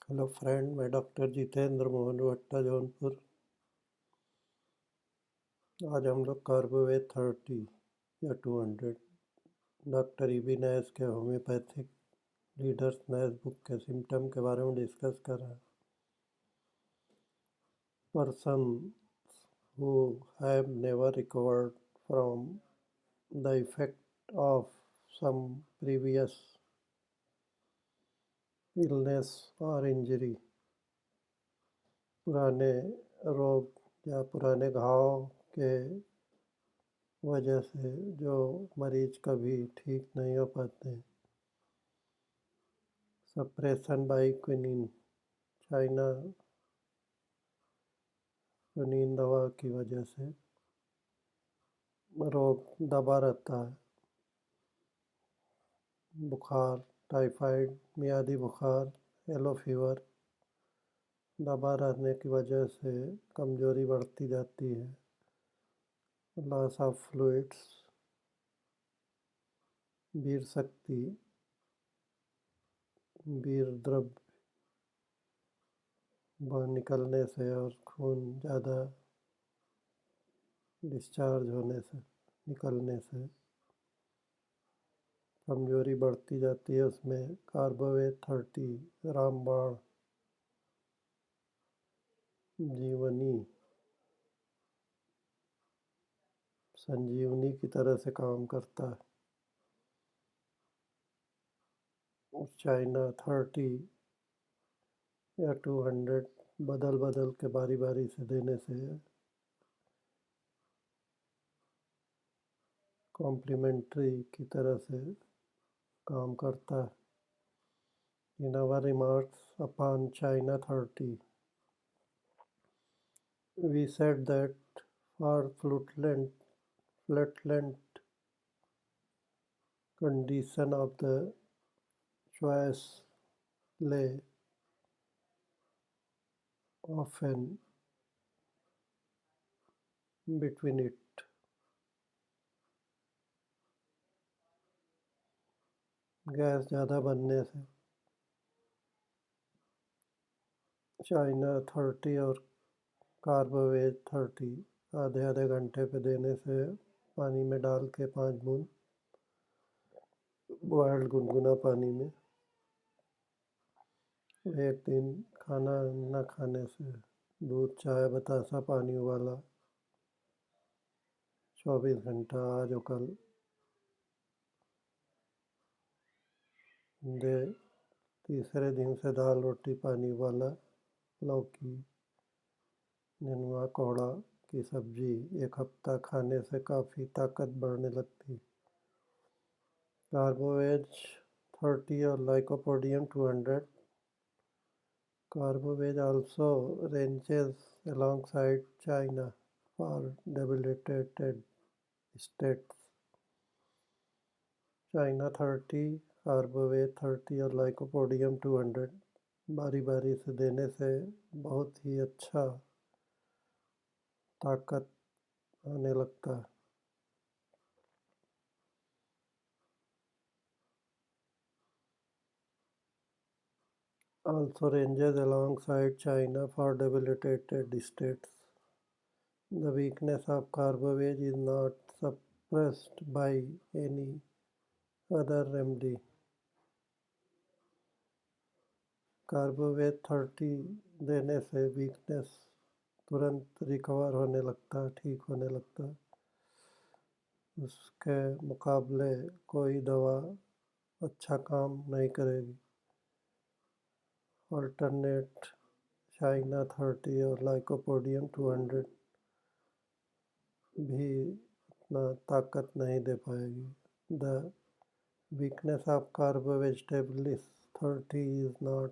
Hello friend, मैं doctor Jitendra Mohan भट्टा, जौनपुर। आज हम लोग कार्बोवेट 30 या 200 डॉक्टर ईबी नैश के होम्योपैथिक रीडर्स नैश बुक के सिम्टम के बारे में डिस्कस कर रहे हैं। Persons who have never recovered from the effect of some previous illness or injury, पुराने रोग या पुराने घाव के वजह से जो मरीज कभी ठीक नहीं हो पाते। Suppression by quinine, China quinine दवा की वजह से रोग दबा रहता है। बुखार, टाइफाइड, मियादी बुखार, येलो फीवर दबा रहने की वजह से कमजोरी बढ़ती जाती है। लॉस ऑफ फ्लूइड्स, वीर शक्ति, वीर द्रव्य निकलने से और खून ज़्यादा डिस्चार्ज होने से निकलने से कमजोरी बढ़ती जाती है। उसमें कार्बोवेट 30 रामबाण जीवनी संजीवनी की तरह से काम करता है। चाइना 30 या 200 बदल बदल के बारी बारी से देने से कॉम्प्लीमेंट्री की तरह से काम करता है। In our remarks upon China 30, we said that for flatulent condition of the choice lay often between it. Gas ज़्यादा बनने से चाइना 30 और कार्बोवेट 30 आधे आधे घंटे पे देने से पानी में डाल के 5 बूंद बॉयल्ड गुनगुना पानी में एक दिन खाना न खाने से दूध, चाय, बतासा, पानी उबाला 24 घंटा आज और कल दे। तीसरे दिन से दाल, रोटी, पानी उबाला, लौकी, नेनुआ, कोहड़ा की सब्जी 1 हफ्ता खाने से काफ़ी ताकत बढ़ने लगती। कार्बोवेज 30 और lycopodium 200. Carboveज also ranges alongside China for debilitated states. China 30, carbo veg 30 और लाइकोपोडियम 200 बारी बारी से देने से बहुत ही अच्छा ताकत आने लगता है। Also ranges alongside China for debilitated states. The weakness of Carboveж is not suppressed by any other remedy. कार्बोवेट 30 देने से वीकनेस तुरंत रिकवर होने लगता है, ठीक होने लगता है। उसके मुकाबले कोई दवा अच्छा काम नहीं करेगी। अल्टरनेट चाइना 30 और लाइकोपोडियम 200 भी उतना ताकत नहीं दे पाएगी। The weakness of carbovegetable 30 is not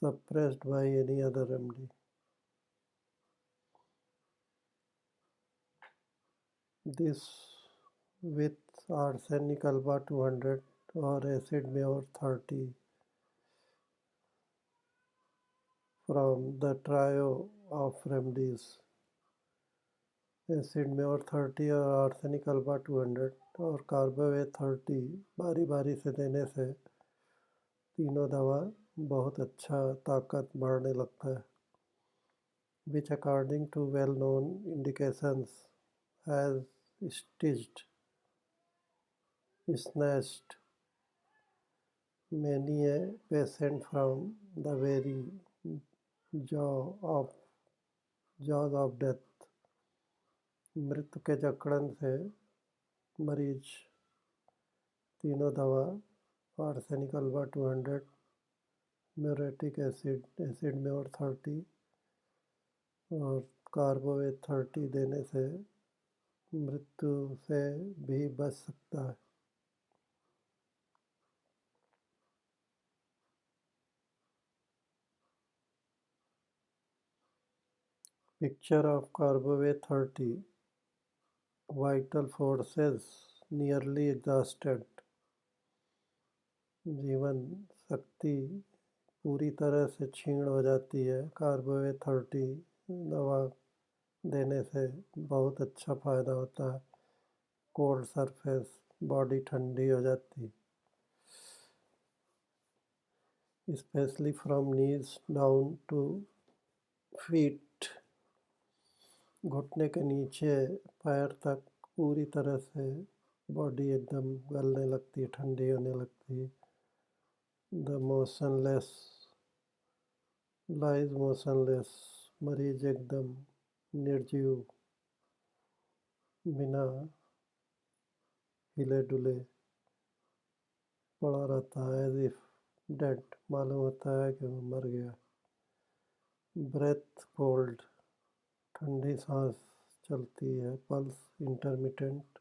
suppressed by any other remedy. This with arsenic alba 200 or acid mayor 30 from the trio of remedies. Acid mayor 30 और आर्सेनिक अल्बा 200 और कार्बोवेट 30 बारी बारी से देने से तीनों दवा बहुत अच्छा ताकत बढ़ने लगता है, which according to well-known indications has stitched, snatched many a patient from the very jaw of jaws of death. मृत्यु के जकड़न से मरीज तीनों दवा आर्सेनिक अल्वा 200, म्यूरेटिक एसिड में और 30 और कार्बोवेट 30 देने से मृत्यु से भी बच सकता है। Picture of carbo veg 30, vital forces nearly exhausted, जीवन शक्ति पूरी तरह से क्षीण हो जाती है। कार्बोवेट 30 दवा देने से बहुत अच्छा फ़ायदा होता है। कोल्ड सरफेस, बॉडी ठंडी हो जाती, specially from knees down to feet, घुटने के नीचे पैर तक पूरी तरह से बॉडी एकदम गलने लगती है, ठंडी होने लगती है। द मोशनलेस लाइज मोशनलेस, मरीज एकदम निर्जीव बिना हिले डुले पड़ा रहता है, एज इफ डेड, मालूम होता है कि वो मर गया। ब्रेथ कोल्ड, ठंडी सांस चलती है। पल्स इंटरमिटेंट,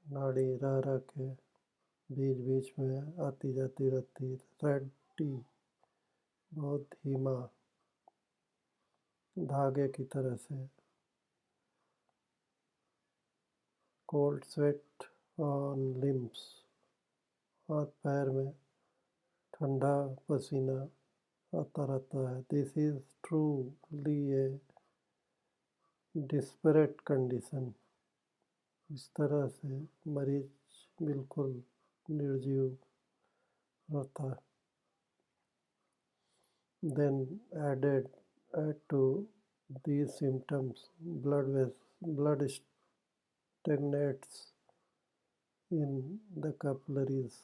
नाड़ी रह रह के बीच बीच में आती जाती रहती है। थ्रेडी, बहुत धीमा, धागे की तरह से। कोल्ड स्वेट ऑन लिम्स, हाथ पैर में ठंडा पसीना आता रहता है। This is truly A desperate condition, इस तरह से मरीज बिल्कुल निर्जीव रहता है। Then add to these symptoms, blood stagnates in the capillaries,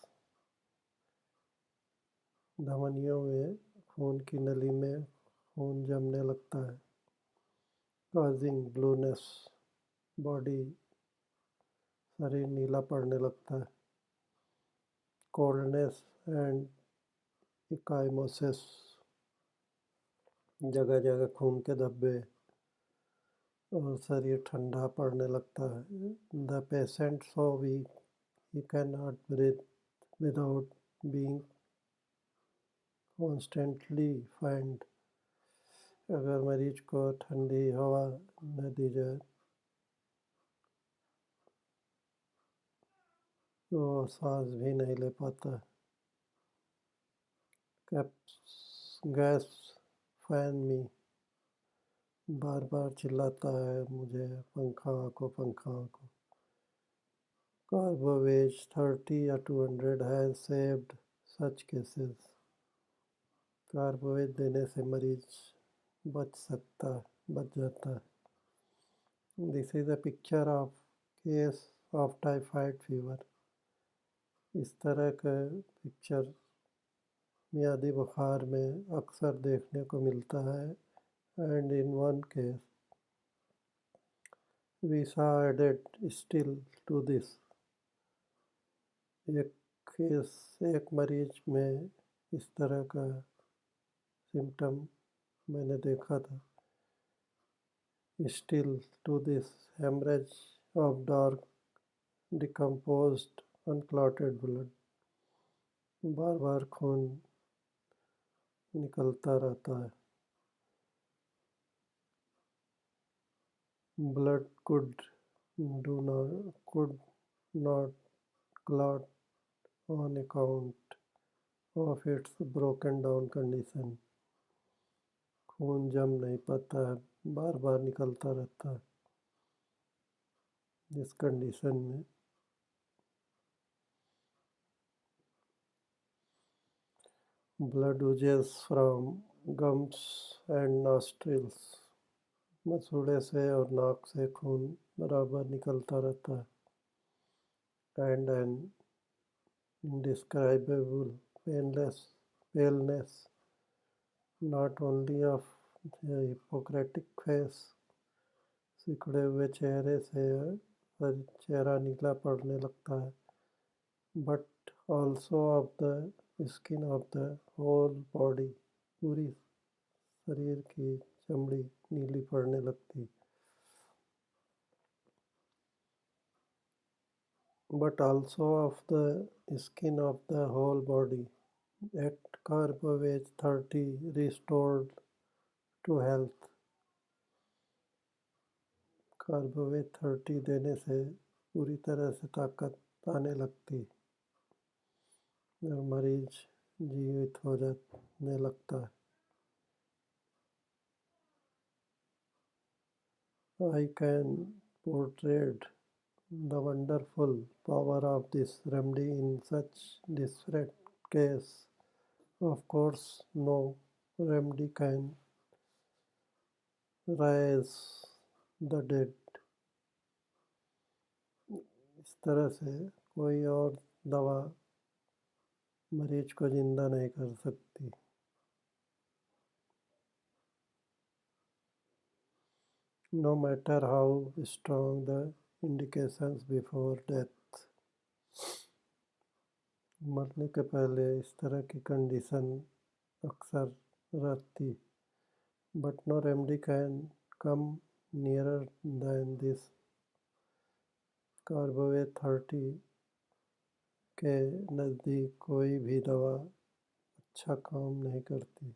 धमनियों में खून की नली में खून जमने लगता है। causing blueness, बॉडी शरीर नीला पड़ने लगता है। coldness and ecchymosis, जगह जगह खून के धब्बे और शरीर ठंडा पड़ने लगता है। The patient so weak he can not breathe without being constantly fanned, अगर मरीज को ठंडी हवा न दी जाए तो सांस भी नहीं ले पाता। गैस फैन मी, बार बार चिल्लाता है मुझे पंखा को पंखा को। कार्बोवेज 30 या 200 has saved such cases, carbo veg देने से मरीज बच जाता है। This is a picture of case of typhoid fever, इस तरह का पिक्चर मियादी बुखार में अक्सर देखने को मिलता है। And in one case we saw added still to this, एक मरीज में इस तरह का सिम्टम मैंने देखा था। Still to this haemorrhage of dark decomposed unclotted blood, बार बार खून निकलता रहता है। Blood could not clot on account of its broken down condition, खून जम नहीं पाता है, बार बार निकलता रहता है इस कंडीशन में। blood oozes from gums and nostrils. मसूड़े से और नाक से खून बराबर निकलता रहता है. And an indescribable paleness, not only of the Hippocratic face, सिकुड़े हुए चेहरे से चेहरा नीला पड़ने लगता है, but also of the skin of the whole body, पूरी शरीर की चमड़ी नीली पड़ने लगती. But also of the skin of the whole body. At carb age 30 restored to health. कार्बोवेट 30 देने से पूरी तरह से ताकत आने लगती और मरीज जीवित हो जाने लगता है. I can portray the wonderful power of this remedy in such desperate case. Of course, no remedy can raise the dead. इस तरह से कोई और दवा मरीज को जिंदा नहीं कर सकती. No matter how strong the indications before death. मरने के पहले इस तरह की कंडीशन अक्सर रहती. But no remedy can come nearer than this. कार्बोवेट 30 के नज़दीक कोई भी दवा अच्छा काम नहीं करती.